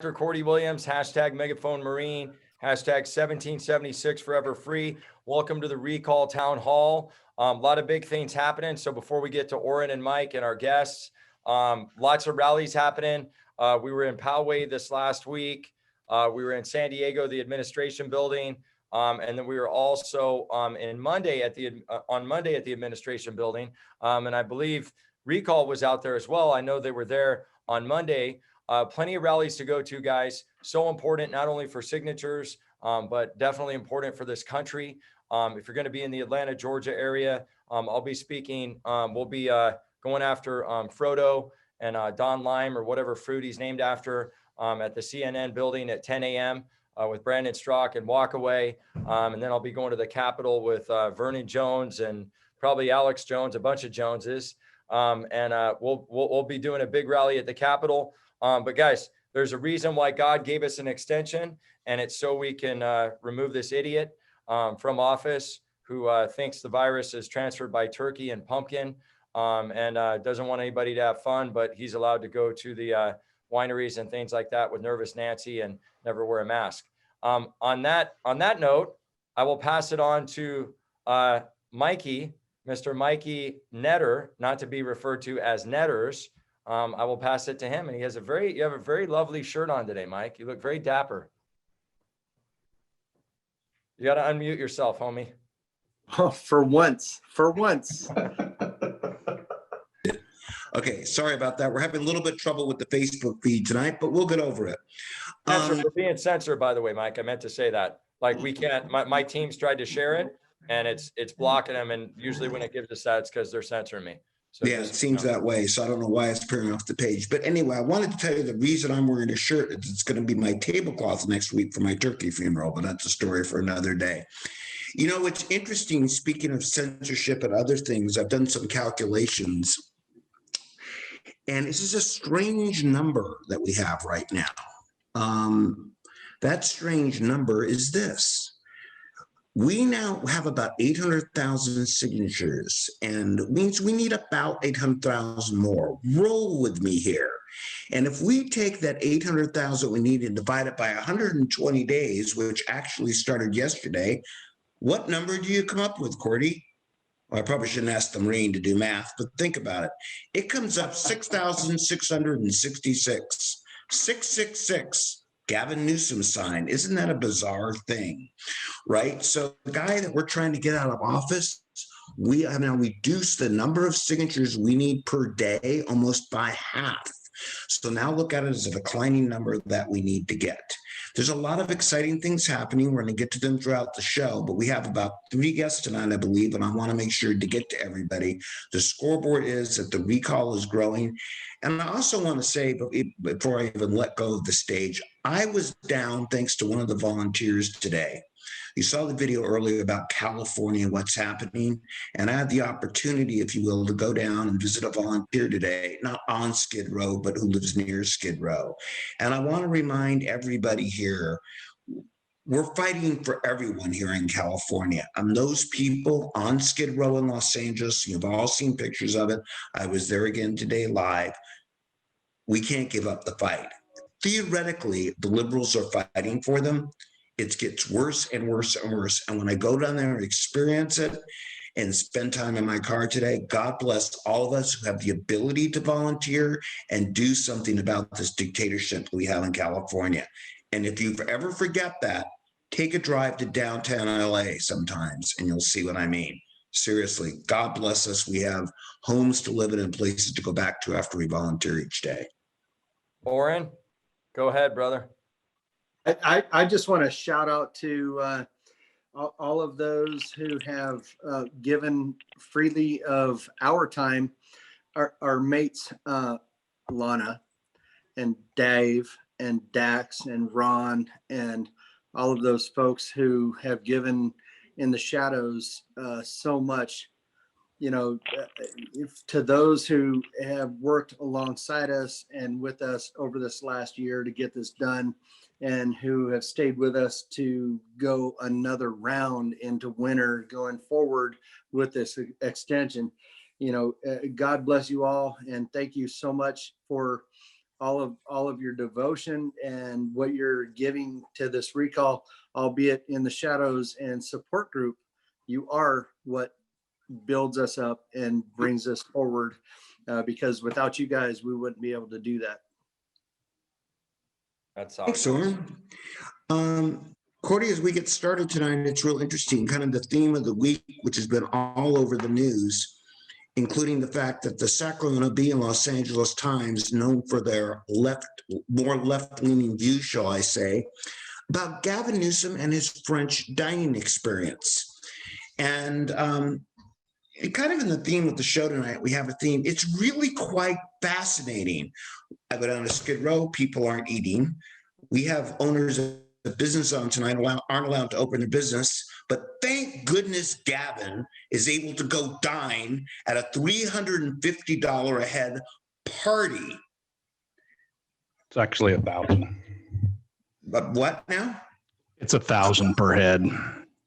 Dr. Cordy Williams, hashtag Megaphone Marine, hashtag 1776 Forever Free. Welcome to the Recall Town Hall. A lot of big things happening. So before we get to Oren and Mike and our guests, lots of rallies happening. We were in Poway this last week. We were in San Diego, the administration building. And then we were also on Monday at the administration building. And I believe Recall was out there as well. I know they were there on Monday. Plenty of rallies to go to, guys. So important, not only for signatures, but definitely important for this country. If you're going to be in the Atlanta, Georgia area, I'll be speaking. We'll be going after Frodo and Don Lime, or whatever fruit he's named after, at the CNN building at 10 a.m. With Brandon Strzok and Walkaway. And then I'll be going to the Capitol with Vernon Jones and probably Alex Jones, a bunch of Joneses. We'll be doing a big rally at the Capitol. But guys, there's a reason why God gave us an extension, and it's so we can remove this idiot from office who thinks the virus is transferred by turkey and pumpkin, and doesn't want anybody to have fun, but he's allowed to go to the wineries and things like that with Nervous Nancy and never wear a mask. On that note, I will pass it on to Mikey, Mr. Mikey Netter, not to be referred to as Netters. I will pass it to him, and you have a very lovely shirt on today, Mike. You look very dapper. You got to unmute yourself, homie. Oh, for once. Okay, sorry about that. We're having a little bit of trouble with the Facebook feed tonight, but we'll get over it. We're being censored, by the way, Mike. I meant to say that. Like, we can't. My team's tried to share it, and it's blocking them. And usually when it gives us that, it's because they're censoring me. So yeah, it seems that way. So I don't know why it's appearing off the page. But anyway, I wanted to tell you the reason I'm wearing a shirt is it's going to be my tablecloth next week for my turkey funeral, but that's a story for another day. You know, it's interesting, speaking of censorship and other things, I've done some calculations. And this is a strange number that we have right now. That strange number is this. We now have about 800,000 signatures, and it means we need about 800,000 more. Roll with me here. And if we take that 800,000 we need and divide it by 120 days, which actually started yesterday, what number do you come up with, Cordy? Well, I probably shouldn't ask the Marine to do math, but think about it. It comes up 6,666. 666. Gavin Newsom sign. Isn't that a bizarre thing, right? So the guy that we're trying to get out of office, we have now reduced the number of signatures we need per day almost by half. So now look at it as a declining number that we need to get. There's a lot of exciting things happening. We're going to get to them throughout the show, but we have about 3 guests tonight, I believe, and I want to make sure to get to everybody. The scoreboard is that the recall is growing. And I also want to say, before I even let go of the stage, I was down thanks to one of the volunteers today. You saw the video earlier about California and what's happening. And I had the opportunity, if you will, to go down and visit a volunteer today, not on Skid Row, but who lives near Skid Row. And I want to remind everybody here, we're fighting for everyone here in California. And those people on Skid Row in Los Angeles, you've all seen pictures of it. I was there again today live. We can't give up the fight. Theoretically, the liberals are fighting for them. It gets worse and worse and worse. And when I go down there and experience it and spend time in my car today, God bless all of us who have the ability to volunteer and do something about this dictatorship we have in California. And if you ever forget that, take a drive to downtown LA sometimes and you'll see what I mean. Seriously, God bless us. We have homes to live in and places to go back to after we volunteer each day. Oren, go ahead, brother. I just want to shout out to all of those who have given freely of our time, our mates, Lana and Dave and Dax and Ron and all of those folks who have given in the shadows so much, you know, to those who have worked alongside us and with us over this last year to get this done, and who have stayed with us to go another round into winter going forward with this extension. You know, God bless you all, and thank you so much for all of your devotion and what you're giving to this recall, albeit in the shadows and support group. You are what builds us up and brings us forward, because without you guys, we wouldn't be able to do that. That's Thanks, awesome. Soren. Cordy, as we get started tonight, it's real interesting, kind of the theme of the week, which has been all over the news, including the fact that the Sacramento Bee and Los Angeles Times, known for their more left-leaning views, shall I say, about Gavin Newsom and his French dining experience. And kind of in the theme of the show tonight, we have a theme. It's really quite fascinating. I go down to Skid Row, people aren't eating. We have owners of business on tonight aren't allowed to open their business, but thank goodness Gavin is able to go dine at a $350 a head party. It's actually 1,000. But what now? It's 1,000 per head.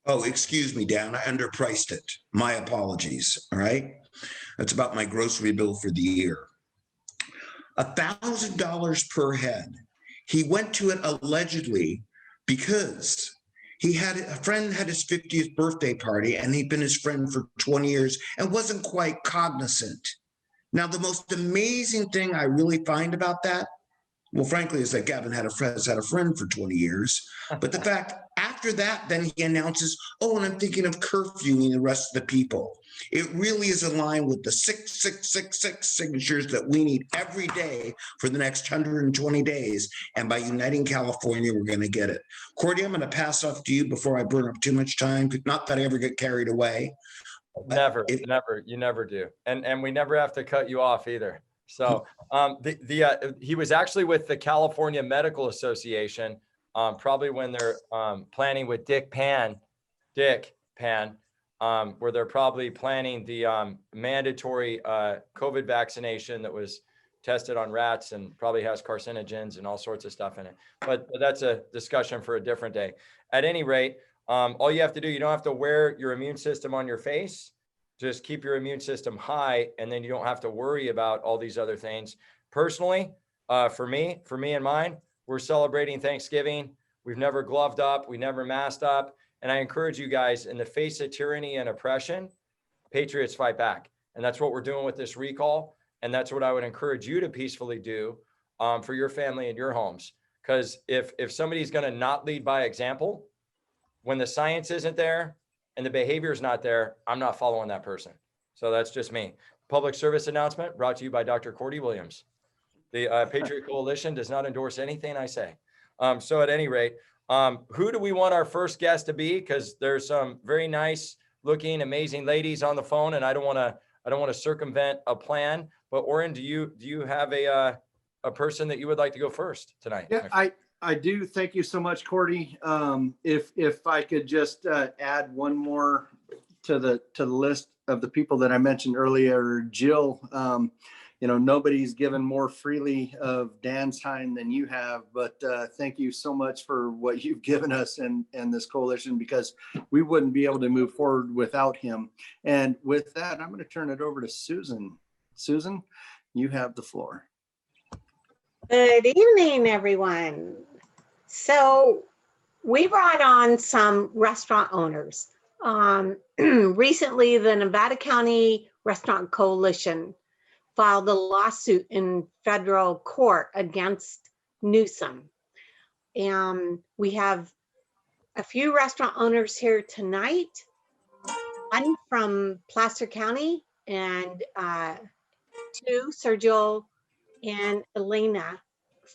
Oh, excuse me, Dan. I underpriced it. My apologies. All right. That's about my grocery bill for the year. $1,000 per head. He went to it allegedly because he had a friend had his 50th birthday party and he'd been his friend for 20 years and wasn't quite cognizant. Now, the most amazing thing I really find about that, well, frankly, is that Gavin has had a friend for 20 years. But the fact after that, then he announces, oh, and I'm thinking of curfewing the rest of the people. It really is in line with the 666 signatures that we need every day for the next 120 days. And by uniting California, we're going to get it. Cordy, I'm going to pass off to you before I burn up too much time. Not that I ever get carried away. Never, you never do. And we never have to cut you off either. So he was actually with the California Medical Association, probably when they're planning with Dick Pan, where they're probably planning the mandatory COVID vaccination that was tested on rats and probably has carcinogens and all sorts of stuff in it. But that's a discussion for a different day. At any rate, all you have to do, you don't have to wear your immune system on your face. Just keep your immune system high, and then you don't have to worry about all these other things. Personally, for me and mine, we're celebrating Thanksgiving. We've never gloved up. We never masked up. And I encourage you guys, in the face of tyranny and oppression, patriots fight back. And that's what we're doing with this recall. And that's what I would encourage you to peacefully do for your family and your homes. Because if somebody's going to not lead by example, when the science isn't there and the behavior is not there, I'm not following that person. So that's just me. Public service announcement brought to you by Dr. Cordy Williams. The Patriot Coalition does not endorse anything I say. So at any rate, who do we want our first guest to be? Because there's some very nice looking, amazing ladies on the phone, and I don't want to circumvent a plan. But Oren, do you have a person that you would like to go first tonight? Yeah, I do. Thank you so much, Cordy. If I could just add one more to the list of the people that I mentioned earlier, Jill. Nobody's given more freely of Dan's time than you have, but thank you so much for what you've given us and this coalition, because we wouldn't be able to move forward without him. And with that, I'm going to turn it over to Susan. Susan, you have the floor. Good evening, everyone. So we brought on some restaurant owners. Recently, the Nevada County Restaurant Coalition filed a lawsuit in federal court against Newsom. And we have a few restaurant owners here tonight, one from Placer County and two, Sergio and Elena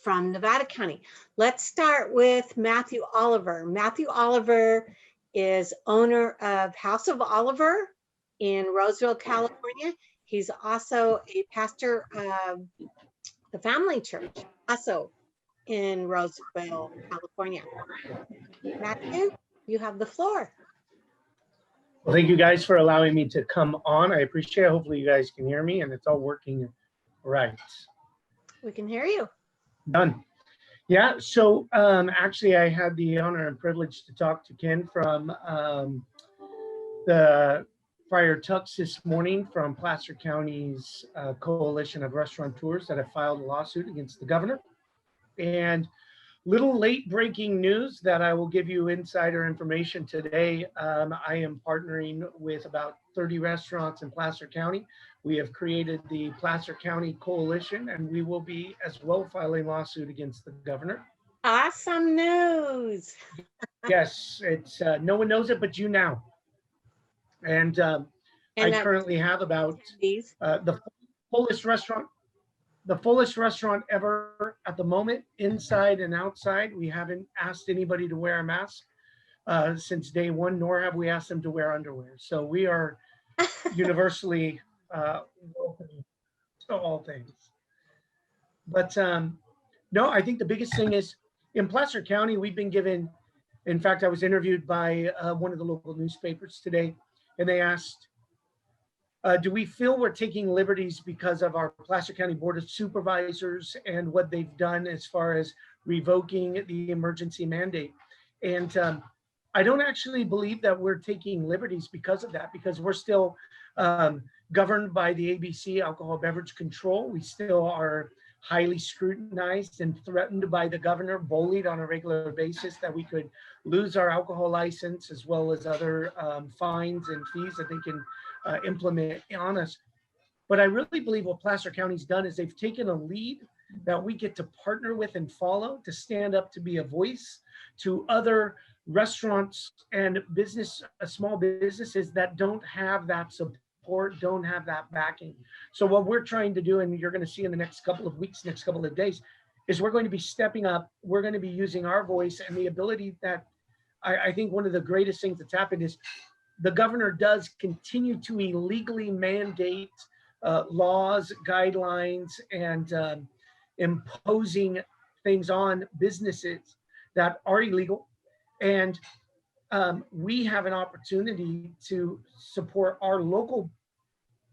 from Nevada County. Let's start with Matthew Oliver. Matthew Oliver is owner of House of Oliver in Roseville, California. He's also a pastor of the Family Church, also in Roseville, California. Matthew, you have the floor. Well, thank you guys for allowing me to come on. I appreciate it. Hopefully you guys can hear me and it's all working right. We can hear you. Done. Yeah, so actually I had the honor and privilege to talk to Ken from the Friar Tuck's this morning from Placer County's coalition of restaurateurs that have filed a lawsuit against the governor. And little late breaking news that I will give you insider information today. I am partnering with about 30 restaurants in Placer County. We have created the Placer County Coalition, and we will be as well filing a lawsuit against the governor. Awesome news. Yes, it's no one knows it but you now. And I that- currently have about These. the fullest restaurant ever at the moment, inside and outside. We haven't asked anybody to wear a mask since day one, nor have we asked them to wear underwear. So we are universally welcome to all things. But no, I think the biggest thing is in Placer County, we've been given, in fact, I was interviewed by one of the local newspapers today, and they asked, do we feel we're taking liberties because of our Placer County Board of Supervisors and what they've done as far as revoking the emergency mandate? And I don't actually believe that we're taking liberties because of that, because we're still governed by the ABC, Alcohol Beverage Control. We still are highly scrutinized and threatened by the governor, bullied on a regular basis that we could lose our alcohol license, as well as other fines and fees that they can implement on us. But I really believe what Placer County's done is they've taken a lead that we get to partner with and follow, to stand up, to be a voice to other restaurants and small businesses that don't have that support, don't have that backing. So what we're trying to do, and you're going to see in the next couple of weeks, next couple of days, is we're going to be stepping up. We're going to be using our voice and the ability that I think one of the greatest things that's happened is the governor does continue to illegally mandate laws, guidelines, and imposing things on businesses that are illegal. And we have an opportunity to support our local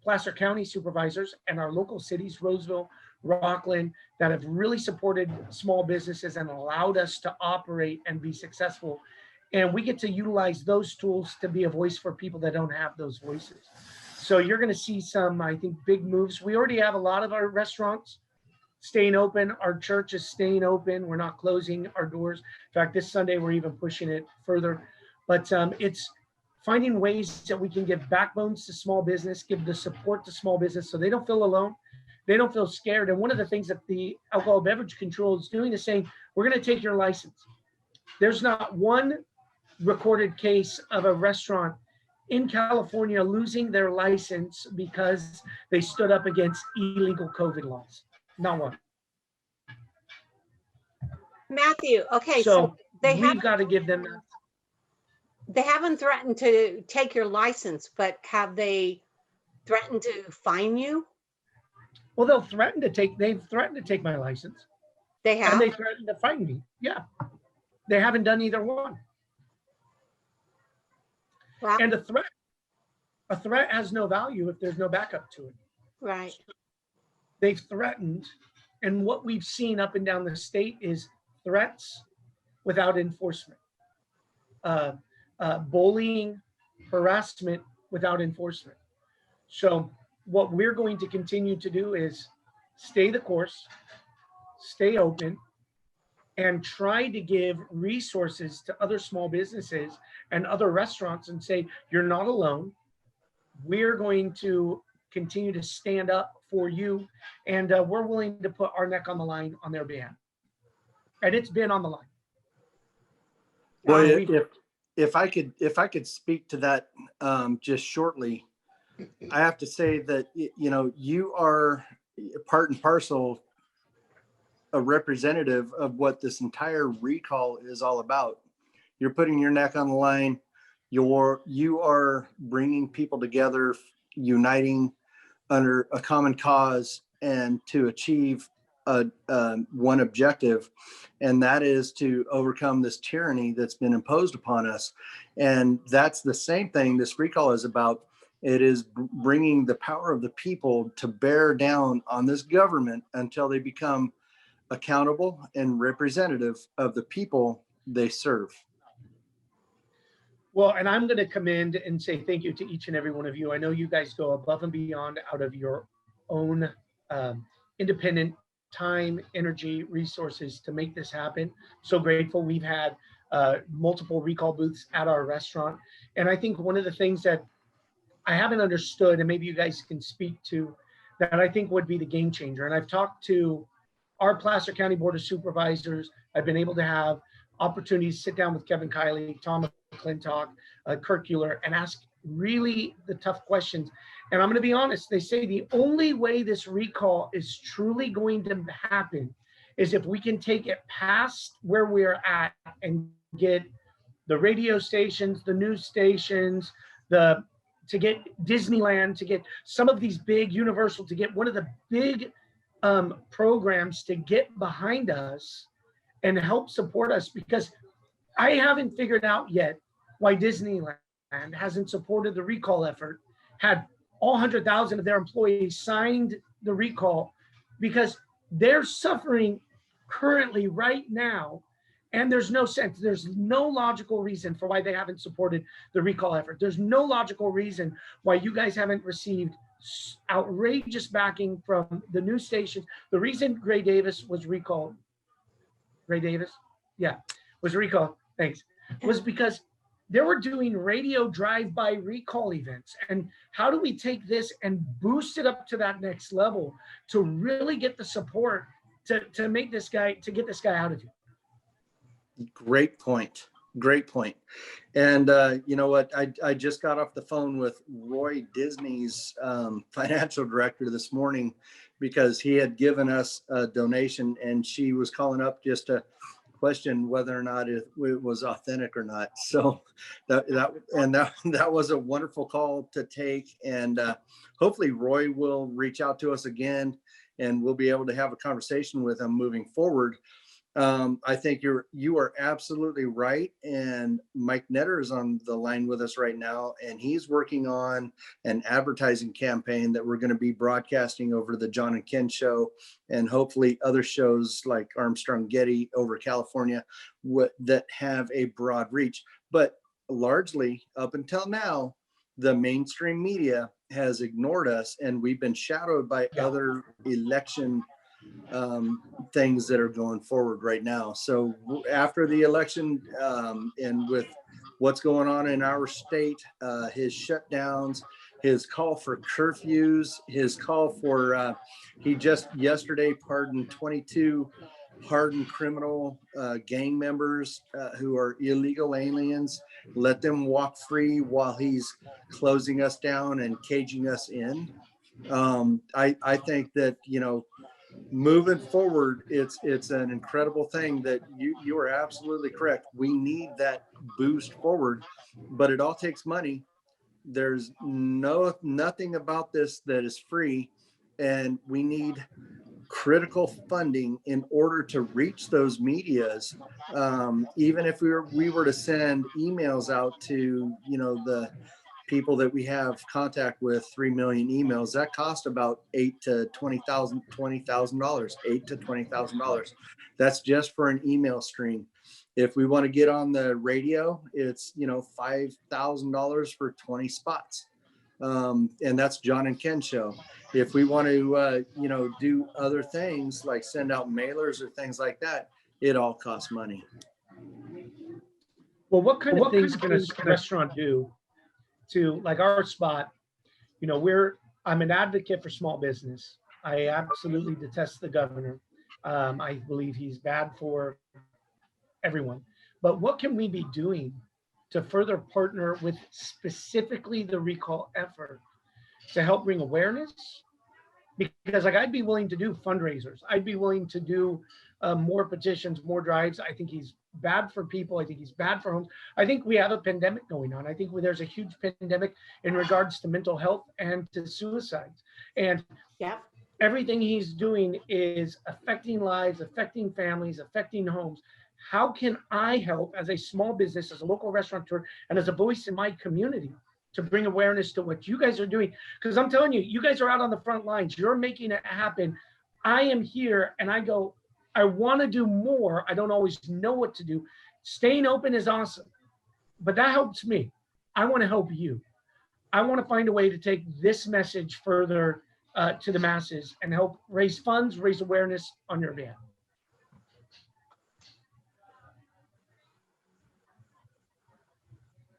Placer County supervisors and our local cities, Roseville, Rockland, that have really supported small businesses and allowed us to operate and be successful. And we get to utilize those tools to be a voice for people that don't have those voices. So you're going to see some, I think, big moves. We already have a lot of our restaurants staying open. Our church is staying open. We're not closing our doors. In fact, this Sunday, we're even pushing it further. But it's finding ways that we can give backbones to small business, give the support to small business so they don't feel alone. They don't feel scared. And one of the things that the Alcohol Beverage Control is doing is saying, we're going to take your license. There's not one recorded case of a restaurant in California losing their license because they stood up against illegal COVID laws. Not one. Matthew, okay, So they we've got to give them that. They haven't threatened to take your license, but have they threatened to fine you? Well, they've threatened to take my license. They have? And they threatened to fine me. Yeah. They haven't done either one. Wow. And a threat has no value if there's no backup to it. Right. They've threatened, and what we've seen up and down the state is threats without enforcement, bullying, harassment without enforcement. So what we're going to continue to do is stay the course, stay open, and try to give resources to other small businesses and other restaurants and say, you're not alone. We're going to continue to stand up for you, and we're willing to put our neck on the line on their behalf. And it's been on the line. Boy, if I could speak to that just shortly, I have to say that, you know, you are part and parcel a representative of what this entire recall is all about. You're putting your neck on the line. You are bringing people together, uniting under a common cause and to achieve one objective, and that is to overcome this tyranny that's been imposed upon us. And that's the same thing this recall is about. It is bringing the power of the people to bear down on this government until they become accountable and representative of the people they serve. Well, and I'm going to commend and say thank you to each and every one of you. I know you guys go above and beyond out of your own independent time, energy, resources to make this happen. So grateful. We've had multiple recall booths at our restaurant. And I think one of the things that I haven't understood, and maybe you guys can speak to, that I think would be the game changer. And I've talked to our Placer County Board of Supervisors. I've been able to have opportunities to sit down with Kevin Kiley, Tom McClintock, Kirk Euler, and ask really the tough questions. And I'm going to be honest, they say the only way this recall is truly going to happen is if we can take it past where we're at and get the radio stations, the news stations, to get Disneyland, to get some of these big Universal, to get one of the big programs to get behind us and help support us, because I haven't figured out yet why Disneyland hasn't supported the recall effort, had all 100,000 of their employees signed the recall, because they're suffering currently right now. And there's no sense, there's no logical reason for why they haven't supported the recall effort. There's no logical reason why you guys haven't received outrageous backing from the news stations. The reason Gray Davis was recalled, Gray Davis, yeah, was recalled, thanks, was because they were doing radio drive-by recall events. And how do we take this and boost it up to that next level to really get the support to make this guy, to get this guy out of here? Great point. Great point. And you know what? I just got off the phone with Roy Disney's financial director this morning, because he had given us a donation, and she was calling up just to question whether or not it was authentic or not. So that was a wonderful call to take. And hopefully Roy will reach out to us again, and we'll be able to have a conversation with him moving forward. I think you are absolutely right. And Mike Netter is on the line with us right now, and he's working on an advertising campaign that we're going to be broadcasting over the John and Ken show, and hopefully other shows like Armstrong Getty over California that have a broad reach. But largely up until now, the mainstream media has ignored us, and we've been shadowed by other election things that are going forward right now. So after the election, and with what's going on in our state, his shutdowns, his call for curfews, his call for, he just yesterday pardoned 22 hardened criminal gang members who are illegal aliens, let them walk free while he's closing us down and caging us in. I think that, you know, moving forward, it's an incredible thing that you are absolutely correct. We need that boost forward, but it all takes money. There's nothing about this that is free, and we need critical funding in order to reach those medias. Even if we were to send emails out to, you know, the people that we have contact with, 3 million emails, that cost about $8,000 to $20,000, $8,000 to $20,000. That's just for an email stream. If we want to get on the radio, it's, you know, $5,000 for 20 spots. And that's John and Ken show. If we want to, you know, do other things like send out mailers or things like that, it all costs money. Well, what kind of things can a restaurant do to, like our spot? You know, I'm an advocate for small business. I absolutely detest the governor. I believe he's bad for everyone. But what can we be doing to further partner with specifically the recall effort to help bring awareness? Because like, I'd be willing to do fundraisers. I'd be willing to do more petitions, more drives. I think he's bad for people. I think he's bad for homes. I think we have a pandemic going on. I think there's a huge pandemic in regards to mental health and to suicides. And everything he's doing is affecting lives, affecting families, affecting homes. How can I help as a small business, as a local restaurateur, and as a voice in my community to bring awareness to what you guys are doing? Because I'm telling you, you guys are out on the front lines. You're making it happen. I am here, and I go, I want to do more. I don't always know what to do. Staying open is awesome. but that helps me. I want to help you. I want to find a way to take this message further to the masses and help raise funds, raise awareness on your behalf.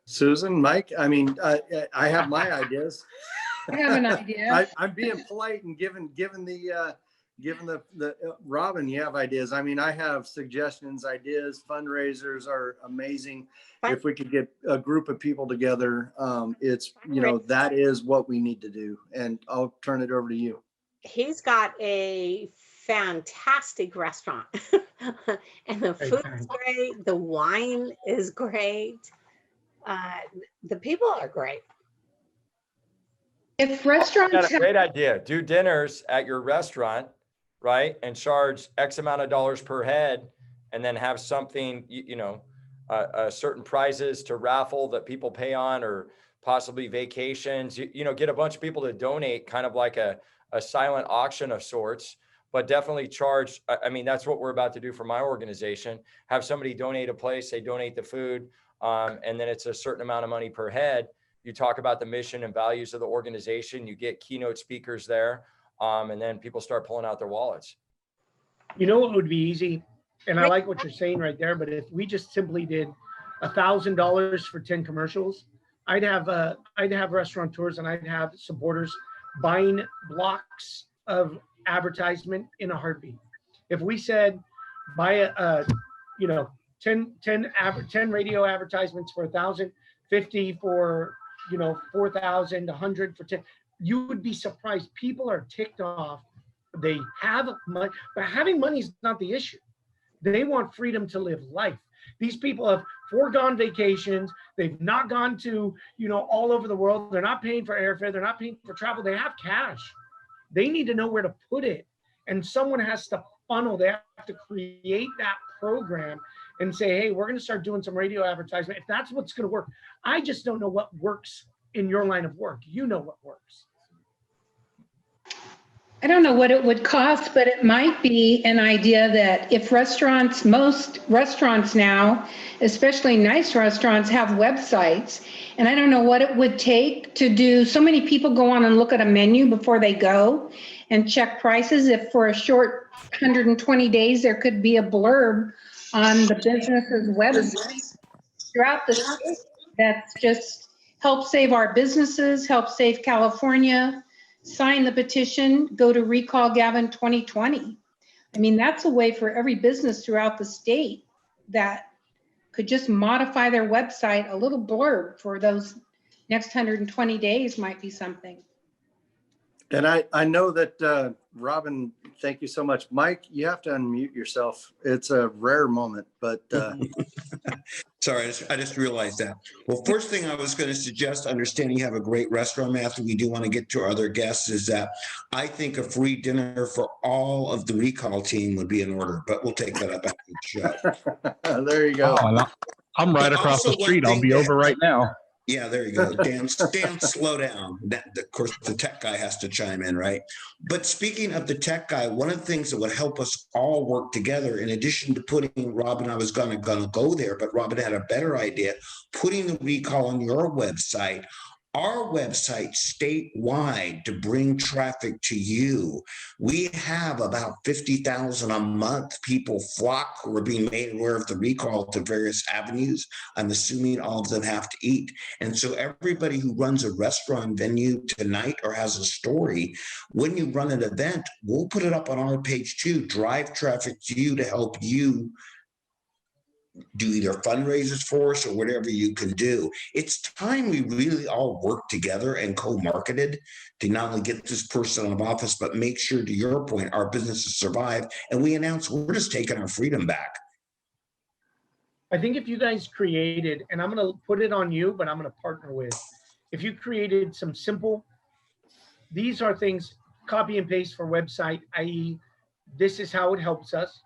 Susan, Mike, I mean, I have my ideas. I have an idea. I'm being polite and given the Robin, you have ideas. I mean, I have suggestions, ideas. Fundraisers are amazing. If we could get a group of people together, it's, you know, that is what we need to do. And I'll turn it over to you. He's got a fantastic restaurant and the food's great. The wine is great. The people are great. If restaurants Got a have, great idea. Do dinners at your restaurant, right? And charge X amount of dollars per head, and then have something, certain prizes to raffle that people pay on, or possibly vacations, get a bunch of people to donate, kind of like a silent auction of sorts, but definitely charge. I mean, that's what we're about to do for my organization. Have somebody donate a place, they donate the food, and then it's a certain amount of money per head. You talk about the mission and values of the organization, you get keynote speakers there, and then people start pulling out their wallets. You know what would be easy? And I like what you're saying right there, but if we just simply did $1,000 for 10 commercials, I'd have restaurateurs and I'd have supporters buying blocks of advertisement in a heartbeat. If we said buy 10 radio advertisements for 1,000, 50 for 4,000, 100 for 10, you would be surprised. People are ticked off. They have money, but having money is not the issue. They want freedom to live life. These people have foregone vacations. They've not gone to, all over the world. They're not paying for airfare. They're not paying for travel. They have cash. They need to know where to put it. And someone has to funnel. They have to create that program and say, hey, we're going to start doing some radio advertisement. If that's what's going to work. I just don't know what works in your line of work. You know what works. I don't know what it would cost, but it might be an idea that if most restaurants now, especially nice restaurants, have websites, and I don't know what it would take to do. So many people go on and look at a menu before they go and check prices. If for a short 120 days, there could be a blurb on the business's website throughout the state that's just help save our businesses, help save California. Sign the petition, go to Recall Gavin 2020. I mean, that's a way for every business throughout the state that could just modify their website. A little blurb for those next 120 days might be something. And I know that, Robin, thank you so much. Mike, you have to unmute yourself. It's a rare moment, but. Sorry, I just realized that. Well, first thing I was going to suggest, understanding you have a great restaurant, Matthew, we do want to get to our other guests, is that I think a free dinner for all of the Recall team would be in order, but we'll take that up after the show. There you go. Oh, and I'm right across the Also, one street. I'll thing be that- over right now. Yeah, there you go. Dan, slow down. Of course, the tech guy has to chime in, right? But speaking of the tech guy, one of the things that would help us all work together, in addition to putting Robin, I was gonna go there, but Robin had a better idea, putting the Recall on your website, our website statewide, to bring traffic to you. We have about 50,000 a month people flock who are being made aware of the Recall to various avenues. I'm assuming all of them have to eat. And so everybody who runs a restaurant venue tonight or has a story, when you run an event, we'll put it up on our page too, drive traffic to you to help you do either fundraisers for us or whatever you can do. It's time we really all work together and co-marketed to not only get this person out of office, but make sure, to your point, our businesses survive. And we announce we're just taking our freedom back. I think if you guys created, and I'm going to put it on you, but I'm going to partner with, if you created some simple, these are things, copy and paste for website, i.e. this is how it helps us.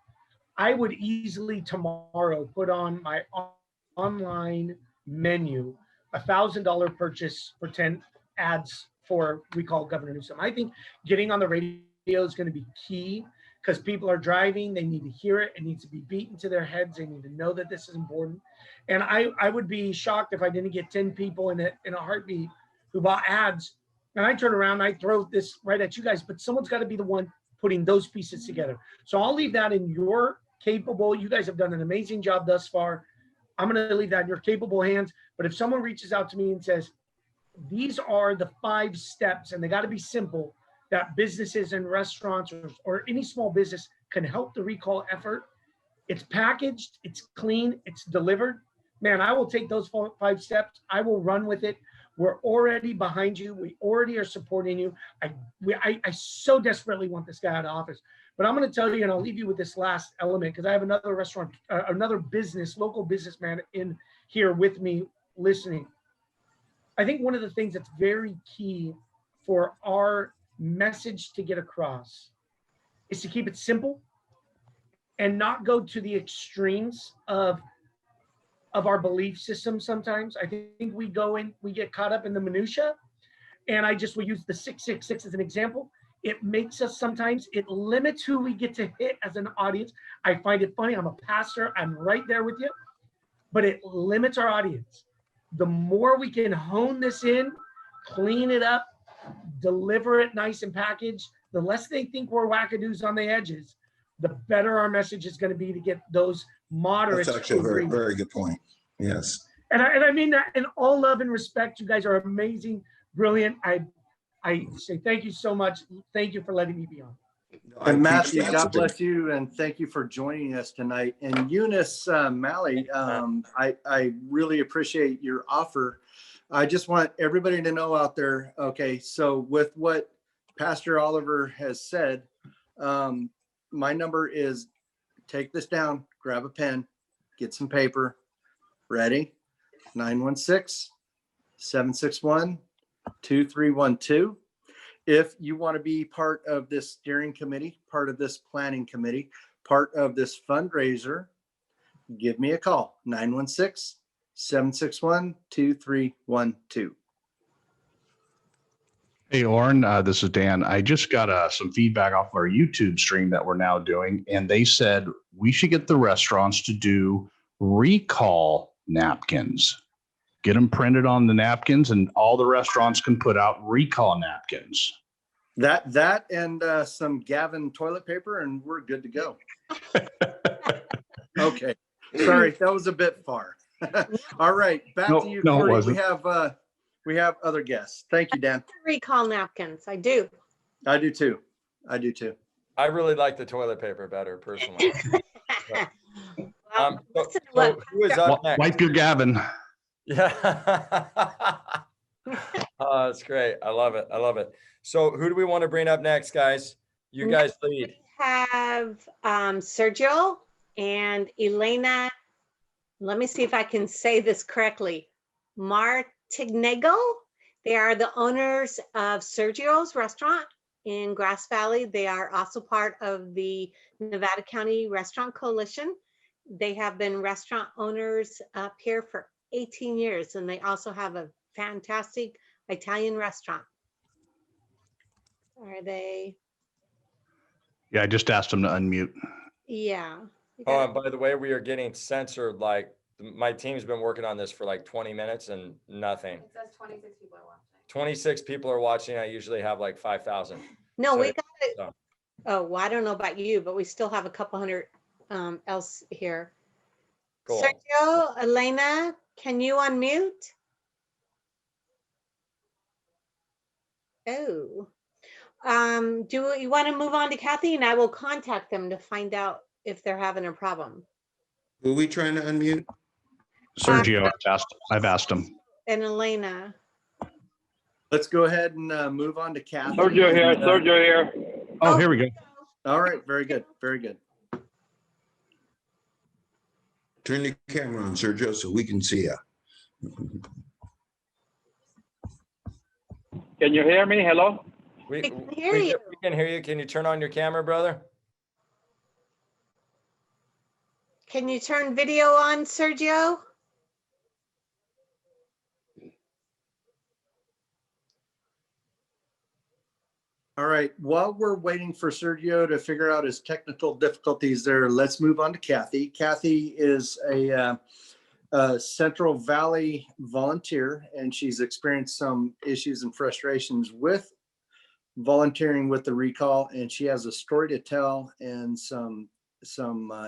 I would easily tomorrow put on my online menu $1,000 purchase for 10 ads for Recall Governor Newsom. I think getting on the radio is going to be key because people are driving. They need to hear it. It needs to be beaten to their heads. They need to know that this is important. And I would be shocked if I didn't get 10 people in a heartbeat who bought ads. And I turn around, I throw this right at you guys, but someone's got to be the one putting those pieces together. So I'll leave that in your capable. You guys have done an amazing job thus far. I'm going to leave that in your capable hands. But if someone reaches out to me and says, these are the 5 steps, and they got to be simple, that businesses and restaurants or any small business can help the recall effort. It's packaged, it's clean, it's delivered. Man, I will take those 5 steps. I will run with it. We're already behind you. We already are supporting you. I so desperately want this guy out of office. But I'm going to tell you, and I'll leave you with this last element, because I have another restaurant, another business, local businessman in here with me listening. I think one of the things that's very key for our message to get across is to keep it simple and not go to the extremes of our belief system. Sometimes I think we get caught up in the minutia, and I just will use the 666 as an example. It makes us sometimes, it limits who we get to hit as an audience. I find it funny. I'm a pastor. I'm right there with you, but it limits our audience. The more we can hone this in, clean it up, deliver it nice and packaged, the less they think we're wackadoos on the edges, the better our message is going to be to get those moderates. That's actually a very, very good point. Yes. And I mean that in all love and respect. You guys are amazing, brilliant. I say thank you so much. Thank you for letting me be on. And Matthew, God bless you, and thank you for joining us tonight. And Eunice Malley, I really appreciate your offer. I just want everybody to know out there, okay, so with what Pastor Oliver has said, my number is, take this down, grab a pen, get some paper, ready? 916-761-2312. If you want to be part of this steering committee, part of this planning committee, part of this fundraiser, give me a call, 916-761-2312. Hey, Orrin, this is Dan. I just got some feedback off our YouTube stream that we're now doing, and they said we should get the restaurants to do recall napkins. Get them printed on the napkins, and all the restaurants can put out recall napkins. That and some Gavin toilet paper, and we're good to go. Okay, sorry, that was a bit far. All right, back to you, Cordy. It wasn't. We have other guests. Thank you, Dan. Recall napkins. I do. I do too. I really like the toilet paper better personally. Well, So listen to what who is up next? Wipe your Gavin. Yeah. Oh, that's great. I love it. So who do we want to bring up next, guys? You guys lead. have Sergio and Elena. Let me see if I can say this correctly. Martignego. They are the owners of Sergio's restaurant in Grass Valley. They are also part of the Nevada County Restaurant Coalition. They have been restaurant owners up here for 18 years, and they also have a fantastic Italian restaurant. Are they? Yeah, I just asked them to unmute. Yeah. Oh, and by the way, we are getting censored. Like my team's been working on this for like 20 minutes and nothing. It says 26 people are watching. 26 people are watching. I usually have like 5,000. No, So, we got it. so. Oh, well, I don't know about you, but we still have a couple hundred else here. Cool. Sergio, Elena, can you unmute? Oh. Do you want to move on to Kathy, and I will contact them to find out if they're having a problem? Who are we trying to unmute? Sergio, I've asked him. And Elena. Let's go ahead and move on to Kathy. Sergio here. Oh, here we go. All right, very good. Turn your camera on, Sergio, so we can see you. Can you hear me? Hello? We can hear you. We can hear you. Can you turn on your camera, brother? Can you turn video on, Sergio? All right. While we're waiting for Sergio to figure out his technical difficulties there, let's move on to Kathy. Kathy is a Central Valley volunteer, and she's experienced some issues and frustrations with volunteering with the recall, and she has a story to tell and some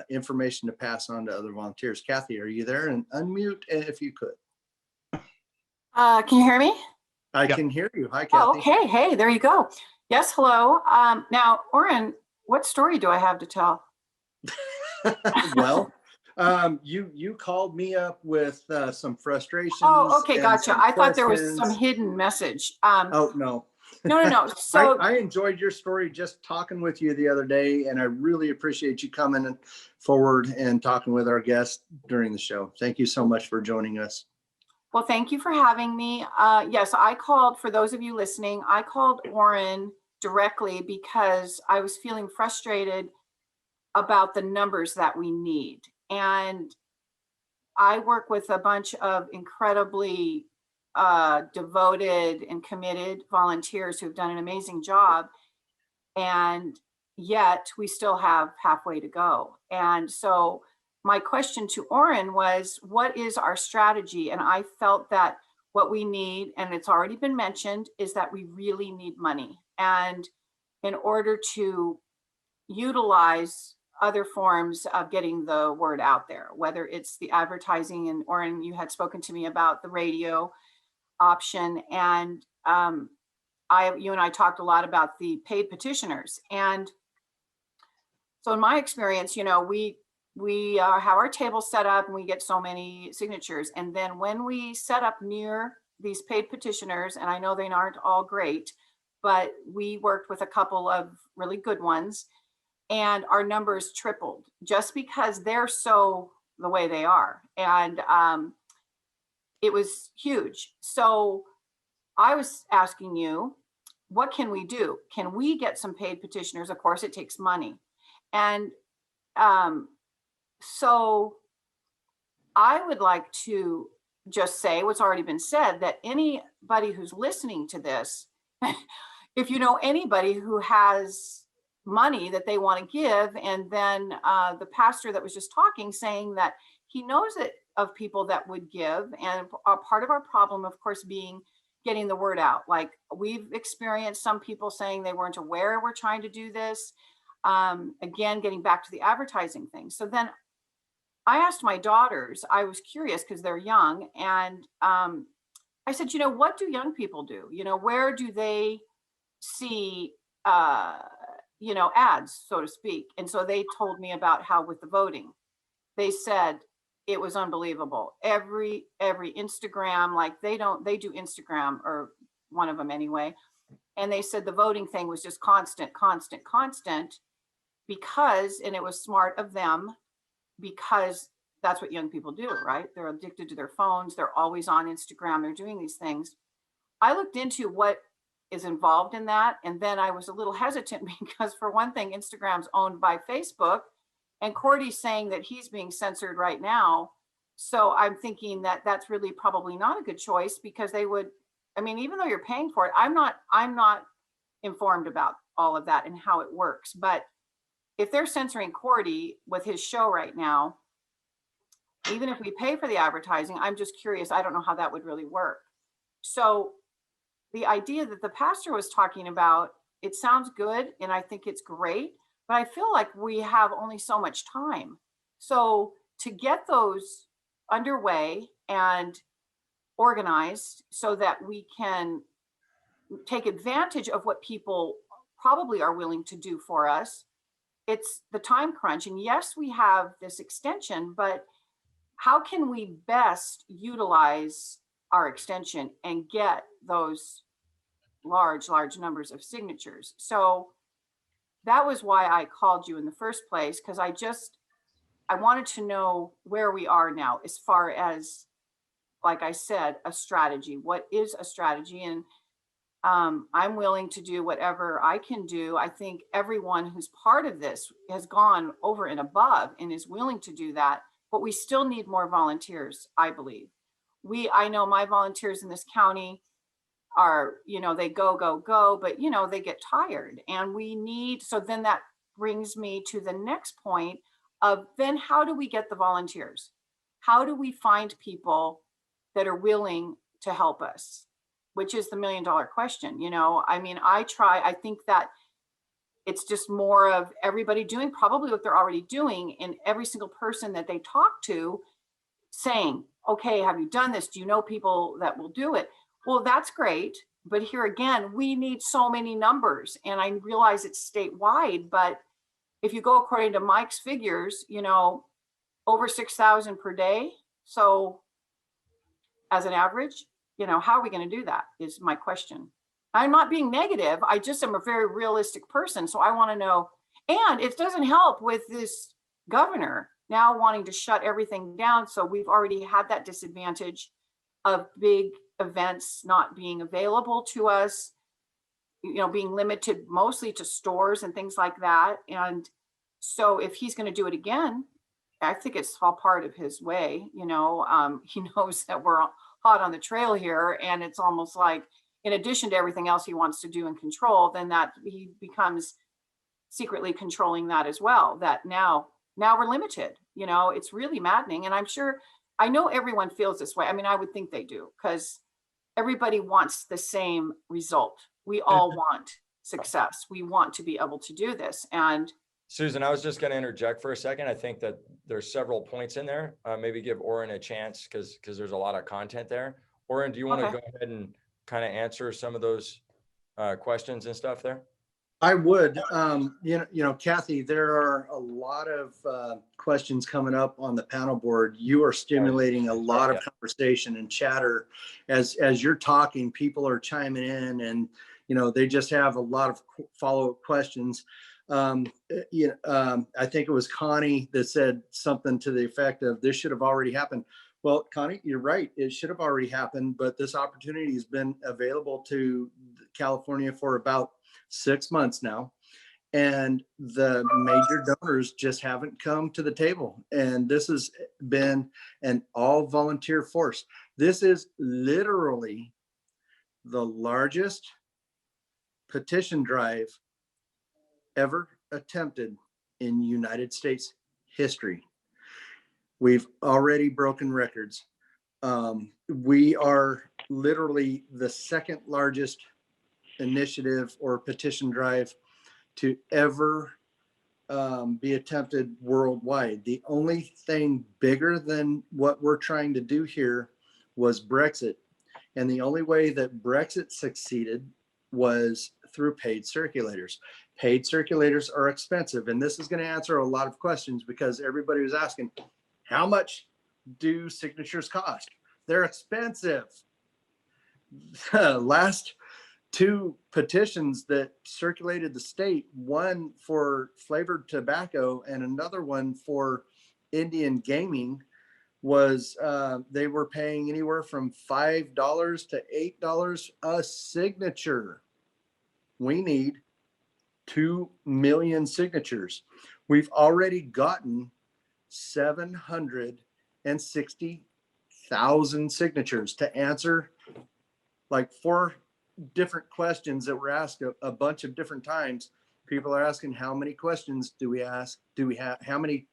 information to pass on to other volunteers. Kathy, are you there? And unmute if you could. Can you hear me? I Yep. can hear you. Hi, Kathy. Oh, okay. Hey, there you go. Yes, hello. Now, Oren, what story do I have to tell? Well, you called me up with some frustrations. Oh, okay, and gotcha. some I thought there was some questions. hidden message. Oh, no. No. So I enjoyed your story just talking with you the other day, and I really appreciate you coming forward and talking with our guests during the show. Thank you so much for joining us. well, thank you for having me. Yes, I called, for those of you listening, I called Oren directly because I was feeling frustrated about the numbers that we need. And I work with a bunch of incredibly devoted and committed volunteers who've done an amazing job. And yet we still have halfway to go. And so my question to Oren was, what is our strategy? And I felt that what we need, and it's already been mentioned, is that we really need money. And in order to utilize other forms of getting the word out there, whether it's the advertising, and Oren, you had spoken to me about the radio option, and you and I talked a lot about the paid petitioners. And so in my experience, we have our table set up and we get so many signatures. And then when we set up near these paid petitioners, and I know they aren't all great, but we worked with a couple of really good ones, and our numbers tripled just because they're so the way they are. And it was huge. So I was asking you, what can we do? Can we get some paid petitioners? Of course, it takes money. And so I would like to just say what's already been said, that anybody who's listening to this, if you know anybody who has money that they want to give, and then the pastor that was just talking saying that he knows it of people that would give, and a part of our problem, of course, being getting the word out. Like, we've experienced some people saying they weren't aware we're trying to do this. Again, getting back to the advertising thing. So then I asked my daughters, I was curious because they're young, and I said, what do young people do? Where do they see, ads, so to speak? And so they told me about how with the voting, they said it was unbelievable. Every Instagram, like they do Instagram, or one of them anyway. And they said the voting thing was just constant, because, and it was smart of them, because that's what young people do, right? They're addicted to their phones. They're always on Instagram. They're doing these things. I looked into what is involved in that. And then I was a little hesitant because, for one thing, Instagram's owned by Facebook, and Cordy's saying that he's being censored right now. So I'm thinking that that's really probably not a good choice, because they would, even though you're paying for it, I'm not informed about all of that and how it works. But if they're censoring Cordy with his show right now, even if we pay for the advertising, I'm just curious. I don't know how that would really work. So the idea that the pastor was talking about, it sounds good, and I think it's great, but I feel like we have only so much time. So to get those underway and organized so that we can take advantage of what people probably are willing to do for us, it's the time crunch. And yes, we have this extension, but how can we best utilize our extension and get those large numbers of signatures? So that was why I called you in the first place, because I wanted to know where we are now as far as, like I said, a strategy. What is a strategy? And I'm willing to do whatever I can do. I think everyone who's part of this has gone over and above and is willing to do that, but we still need more volunteers, I believe. I know my volunteers in this county, are, they go, but they get tired, and we need, so then that brings me to the next point of then how do we get the volunteers? How do we find people that are willing to help us? Which is the $1 million question. I think that it's just more of everybody doing probably what they're already doing, and every single person that they talk to saying, okay, have you done this? Do you know people that will do it? Well, that's great. But here again, we need so many numbers, and I realize it's statewide, but if you go according to Mike's figures, over 6,000 per day. So as an average, how are we going to do that is my question. I'm not being negative. I just am a very realistic person. So I want to know, and it doesn't help with this governor now wanting to shut everything down. So we've already had that disadvantage of big events not being available to us, being limited mostly to stores and things like that. And so if he's going to do it again, I think it's all part of his way. He knows that we're hot on the trail here, and it's almost like, in addition to everything else he wants to do and control, then that he becomes secretly controlling that as well. That now we're limited. It's really maddening, and I know everyone feels this way. I would think they do, because everybody wants the same result. We all want success. We want to be able to do this. And Susan, I was just going to interject for a second. I think that there's several points in there. Maybe give Oren a chance because there's a lot of content there. Oren, do you want to go ahead and kind of answer some of those questions and stuff there? I would. Kathy, there are a lot of questions coming up on the panel board. You are stimulating a lot of conversation and chatter as you're talking. People are chiming in, and they just have a lot of follow-up questions. I think it was Connie that said something to the effect of, this should have already happened. Well, Connie, you're right. It should have already happened, but this opportunity has been available to California for about 6 months now. And the major donors just haven't come to the table. And this has been an all volunteer force. This is literally the largest petition drive ever attempted in United States history. We've already broken records. We are literally the second largest initiative or petition drive to ever be attempted worldwide. The only thing bigger than what we're trying to do here was Brexit. And the only way that Brexit succeeded was through paid circulators. Paid circulators are expensive. And this is going to answer a lot of questions, because everybody was asking, how much do signatures cost? They're expensive. Last 2 petitions that circulated the state, one for flavored tobacco and another one for Indian gaming, was they were paying anywhere from $5 to $8 a signature. We need 2 million signatures. We've already gotten 760,000 signatures to answer like 4 different questions that were asked a bunch of different times. People are asking, how many questions do we ask? Do we have, how many